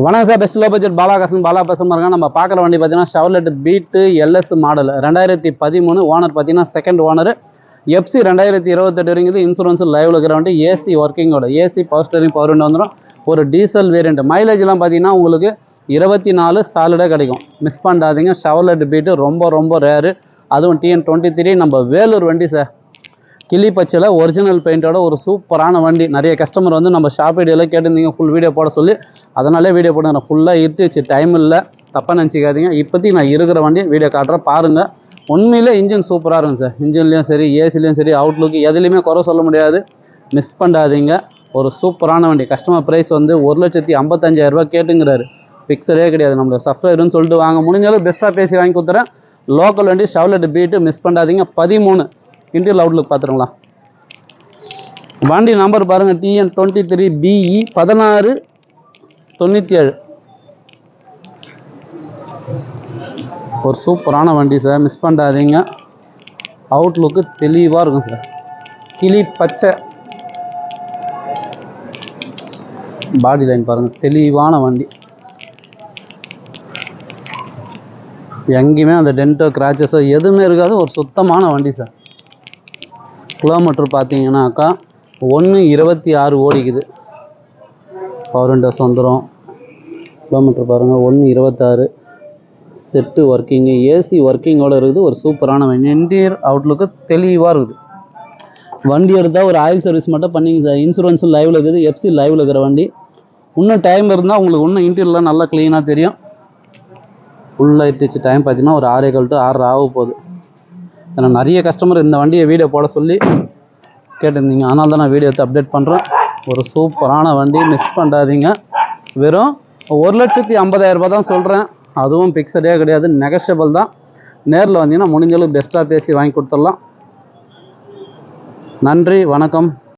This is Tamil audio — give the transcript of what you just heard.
வணக்கம் sir, best low budget Bala பேசுகிறேன் பாருங்க. நம்ம பார்க்குற வண்டி பார்த்தீங்கன்னா Chevrolet Beat LS model 2013. Owner பார்த்தீங்கன்னா செகண்ட் ஓனர். எஃப்சி 2028 இருக்குது. இன்சூரன்ஸ் லைவ்ல இருக்கிற வண்டி. ஏசி ஒர்க்கிங்கோட AC power steering power window வந்துடும். ஒரு டீசல் வேரியண்ட். மைலேஜ்லாம் பார்த்தீங்கன்னா உங்களுக்கு 24 சாலிடாக கிடைக்கும். மிஸ் பண்ணாதீங்க. ஷெவர்லெட் பீட்டு ரொம்ப ரேரு. அதுவும் TN23 நம்ம வேலூர் வண்டி சார். கிளி பச்சையில் ஒரிஜினல் பெயிண்டோட ஒரு சூப்பரான வண்டி. நிறைய கஸ்டமர் வந்து நம்ம ஷாப் வீடியோவில் கேட்டிருந்தீங்க ஃபுல் வீடியோ போட சொல்லி. அதனாலே வீடியோ போடுறேன். ஃபுல்லாக இருந்துச்சு, டைம் இல்லை, தப்பாக நினச்சிக்காதீங்க. இப்போதைக்கு நான் இருக்கிற வண்டி வீடியோ காட்டுறேன் பாருங்கள். உண்மையிலே இன்ஜின் சூப்பராக இருக்கும் சார். இன்ஜின்லேயும் சரி, ஏசிலையும் சரி, அவுட்லுக்கு எதுலேயுமே குறை சொல்ல முடியாது. மிஸ் பண்ணாதீங்க. ஒரு சூப்பரான வண்டி. கஸ்டமர் ப்ரைஸ் வந்து 1,55,000 கேட்டுங்கிறாரு. ஃபிக்ஸடே கிடையாது. நம்மளோட சப்ஸ்கிரைபர்னு சொல்லிட்டு வாங்க. முடிஞ்சாலும் பெஸ்ட்டாக பேசி வாங்கி கொடுத்துறேன். லோக்கல் வண்டி ஷெவர்லெட் பீட்டு. மிஸ் பண்ணாதீங்க. 13 இன்டீரியல் அவுட்லுக் பார்த்துருங்களா. வண்டி நம்பர் பாருங்கள், TN23 BE 1697. ஒரு சூப்பரான வண்டி சார். மிஸ் பண்ணாதீங்க. அவுட்லுக்கு தெளிவாக இருக்கும் சார். கிளி பச்சை பாடி லைன் பாருங்கள், தெளிவான வண்டி. எங்கேயுமே அந்த டென்ட்டோ கிராச்சஸோ எதுவுமே இருக்காது. ஒரு சுத்தமான வண்டி சார். கிலோமீட்டர் பார்த்தீங்கன்னாக்கா 1.26 ஓடிக்குது. பவர் விண்டோஸ் வந்துடும். கிலோமீட்டர் பாருங்கள் 1.26. செட்டு ஒர்க்கிங்கு, ஏசி ஒர்க்கிங்கோடு இருக்குது. ஒரு சூப்பரான வண்டி. இன்டீரியர் அவுட்லுக்கு தெளிவாக இருக்குது. வண்டி எடுத்தால் ஒரு ஆயில் சர்வீஸ் மட்டும் பண்ணிங்க சார். இன்சூரன்ஸும் லைவில் இருக்குது. எஃப்சி லைவில் இருக்கிற வண்டி. இன்னும் டைம் இருந்தால் உங்களுக்கு இன்னும் இன்டீரியர்லாம் நல்லா க்ளீனாக தெரியும். ஃபுல்லாக இட்டுச்சு. டைம் பார்த்தீங்கன்னா ஒரு 6:15 to 6 ஆக போகுது. ஏன்னா நிறைய கஸ்டமர் இந்த வண்டியை வீடியோ போட சொல்லி கேட்டிருந்தீங்க. அதனால தான் நான் வீடியோ எடுத்து அப்டேட் பண்ணுறேன். ஒரு சூப்பரான வண்டி. மிஸ் பண்ணாதீங்க. வெறும் 1,50,000 தான் சொல்கிறேன். அதுவும் ஃபிக்ஸடே கிடையாது, நெகஷியபிள் தான். நேரில் வந்தீங்கன்னா முடிஞ்சளவுக்கு பெஸ்ட்டாக பேசி வாங்கி கொடுத்துடலாம். நன்றி, வணக்கம்.